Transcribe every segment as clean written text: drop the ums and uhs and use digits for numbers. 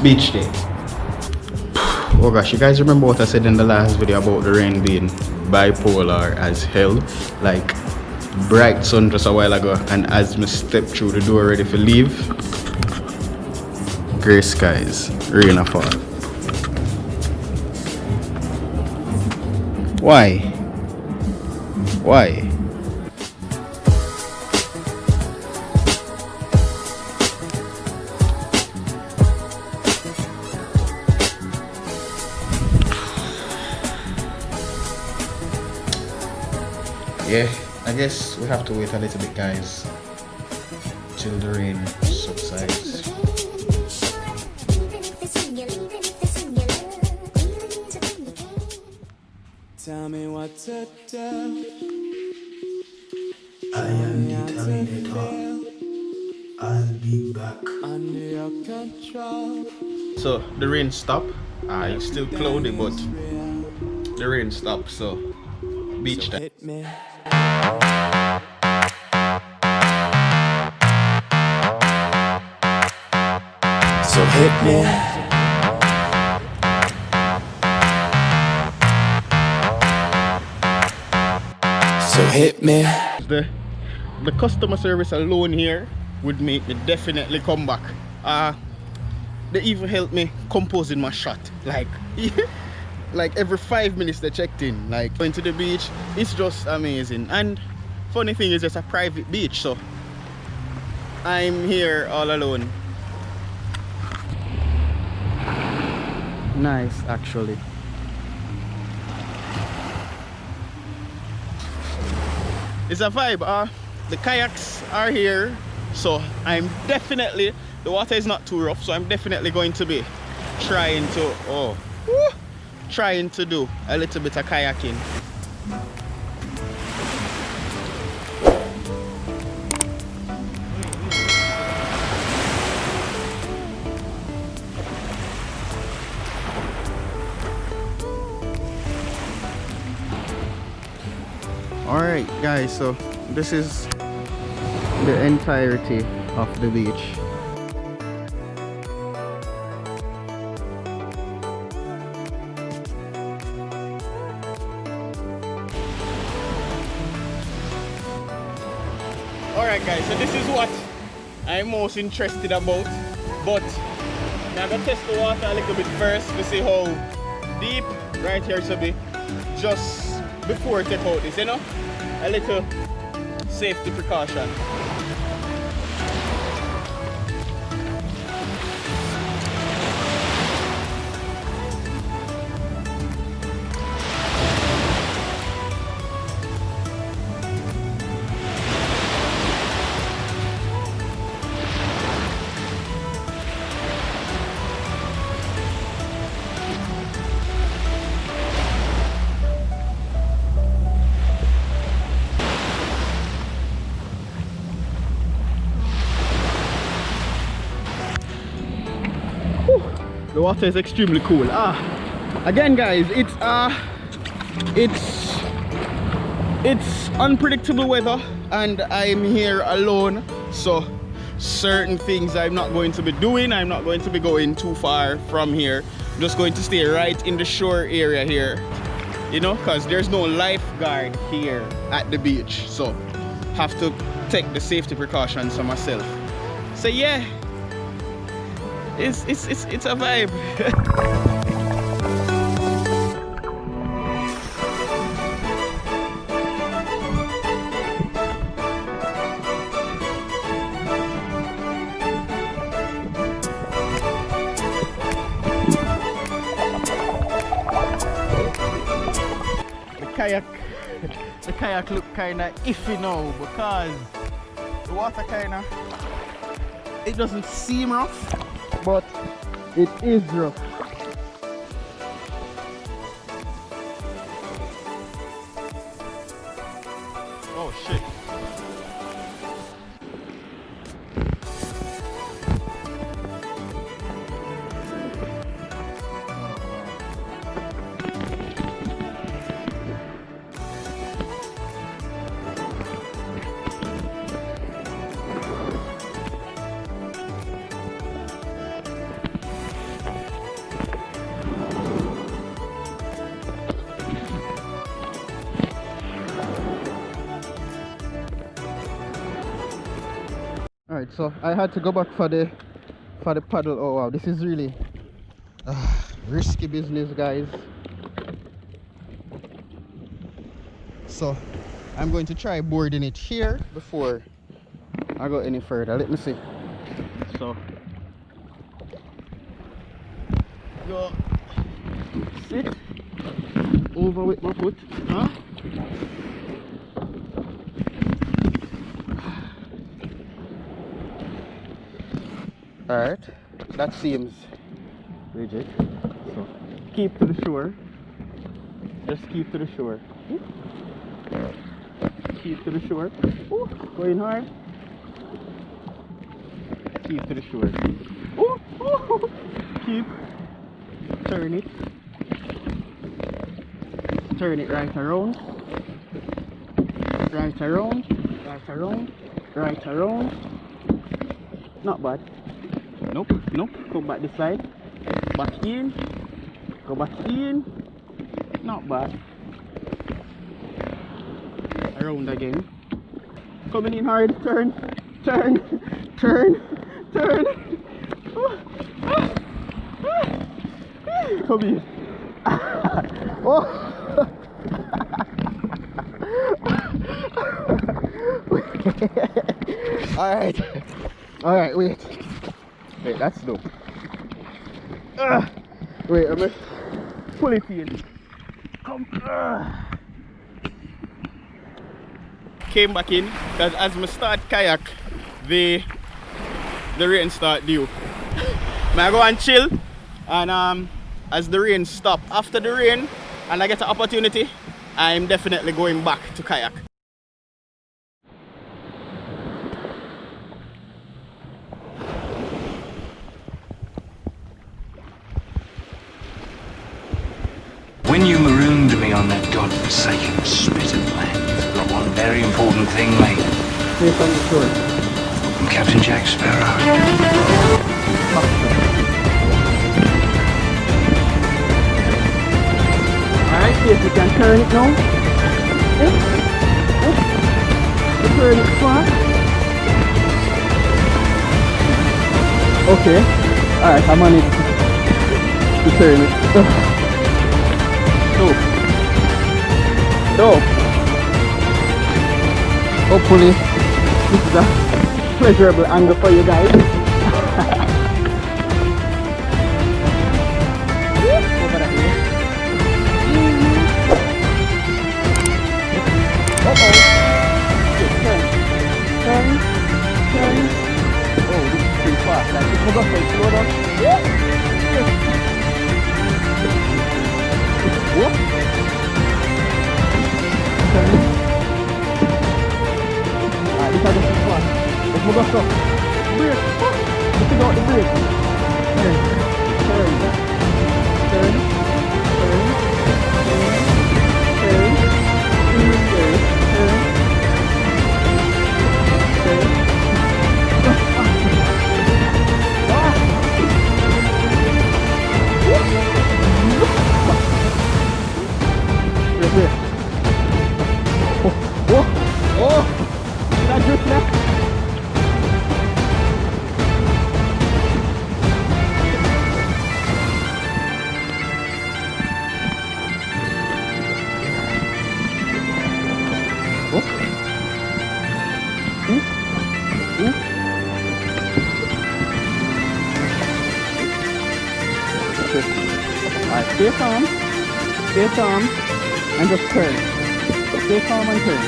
Beach Day. Oh gosh, you guys remember what I said in the last video about the rain being bipolar as hell? Like bright sun just a while ago, and as me step through the door ready for leave, grey skies, rain a fall. Why? Why? Yeah, I guess we have to wait a little bit, guys, till the rain subsides. Tell me what to do. I am the Terminator. I'll be back. Under your control. So the rain stopped. It's still cloudy, but the rain stopped. So beach time. Hit me. So hit me. So hit me. The customer service alone here would make me definitely come back. They even helped me composing my shot. Like like every 5 minutes they checked in. Like going to the beach, it's just amazing. And funny thing is, it's a private beach, so I'm here all alone. Nice, actually. It's a vibe. The kayaks are here, so I'm definitely, the water is not too rough, so I'm definitely going to be trying to do a little bit of kayaking. Alright guys, so this is the entirety of the beach. Alright guys, so this is what I'm most interested about, but I'm gonna test the water a little bit first to see how deep right here should be, just before I take out this, you know, a little safety precaution. The water is extremely cool. Again guys, it's unpredictable weather and I'm here alone, so certain things I'm not going to be doing. I'm not going to be going too far from here. I'm just going to stay right in the shore area here, you know, because there's no lifeguard here at the beach, so have to take the safety precautions for myself. So yeah, it's a vibe. The kayak look kinda iffy now because the water kinda, it doesn't seem rough, but it is rough. Oh shit. Alright, so I had to go back for the paddle. Oh wow, this is really risky business, guys. So I'm going to try boarding it here before I go any further. Let me see. So go sit over with my foot, huh? Alright, that seems rigid. So keep to the shore. Just keep to the shore. Keep to the shore. Ooh, going hard. Keep to the shore. Ooh, ooh. Keep. Turn it. Turn it right around. Right around. Right around. Right around. Not bad. Nope, nope. Come back this side. Back in. Go back in. Not bad. Around again. Coming in hard. Turn. Turn. Turn. Turn. Come in. Oh. Alright. Alright, wait. Wait, that's dope. Wait, I'm gonna pull it in. Come. Came back in because as I start kayak, the rain start due. I go and chill, and as the rain stop, after the rain, and I get an opportunity, I'm definitely going back to kayak. When you marooned me on that godforsaken spit of land, you forgot one very important thing, mate. Yes, on the shore. I'm Captain Jack Sparrow. Alright, see if we can turn it now. Turn it far. Okay. Alright, I managed to turn it. Dope. Dope. Hopefully this is a pleasurable angle for you guys. Over that way. Uh-oh. Turn. Turn. Turn. Oh, this is too fast. Like, if we go for it, slow down. Whoop. Turn. Alright, this is just too fast. Let's move up. Brake. Let's figure out the brake. Turn. Turn. Turn. Turn. Turn. Stay calm, and just turn. Stay calm and turn.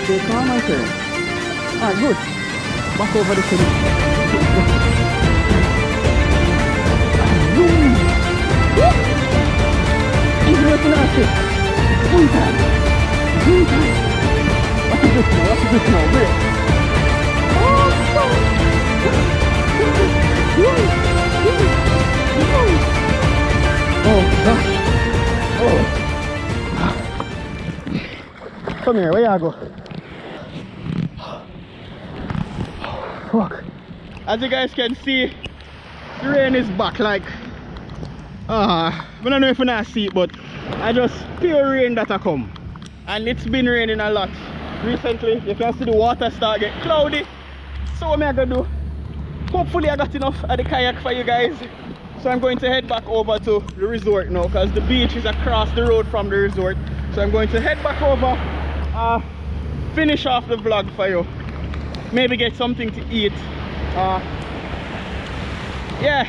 Stay calm and turn. Alright, good. Back over the city. Easy way to not it. One time. One time. What's this now? What's this now? Break. Oh gosh. Oh. Come here, where you go? Fuck. As you guys can see, the rain is back. Like, I don't know if you not see it, but I just pure rain that I come. And it's been raining a lot recently. You can see the water start get cloudy. So what am I gonna do? Hopefully I got enough of the kayak for you guys. So I'm going to head back over to the resort now because the beach is across the road from the resort. So I'm going to head back over, finish off the vlog for you. Maybe get something to eat. Yeah.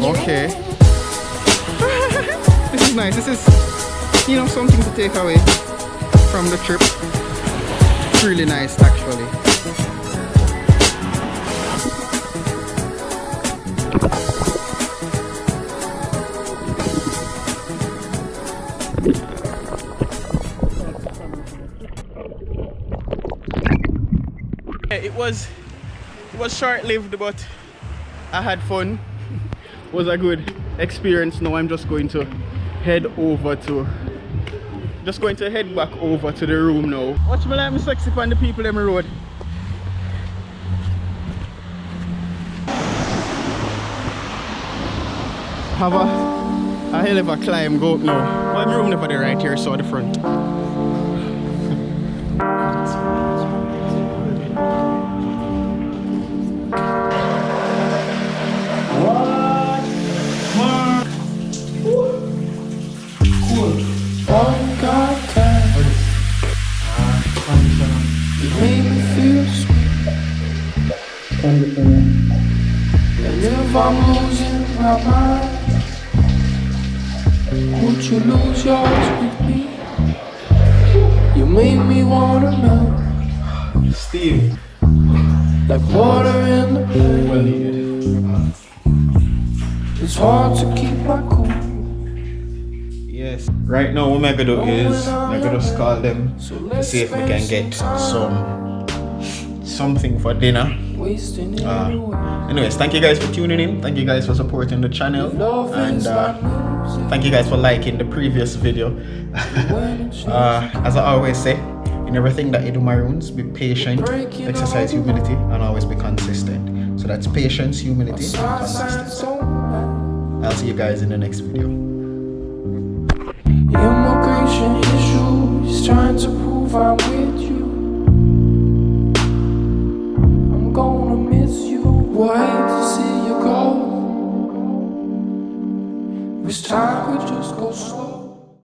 Okay. This is nice. This is, you know, something to take away from the trip. It's really nice, actually. It was short-lived, but I had fun. It was a good experience. Now I'm just going to head back over to the room now. Watch me like me sexy on the people on the road. Have a hell of a climb go up now. Well, my room never there right here, so the front. I'm losing my mind. Won't you lose yours with me? You make me wanna melt. Steve. Like water in the plane. Well needed. It's hard to keep my cool. Yes. Right now what I'm gonna do is I'm gonna just call them to see if we can get something for dinner. Anyways, thank you guys for tuning in. Thank you guys for supporting the channel, and thank you guys for liking the previous video. As I always say, in everything that you do, Maroons, be patient, exercise humility, and always be consistent. So that's patience, humility, and consistency. I'll see you guys in the next video. Immigration issues, trying to prove I'm with you. I'm gonna miss you. Wait to see you go. This time we just go slow.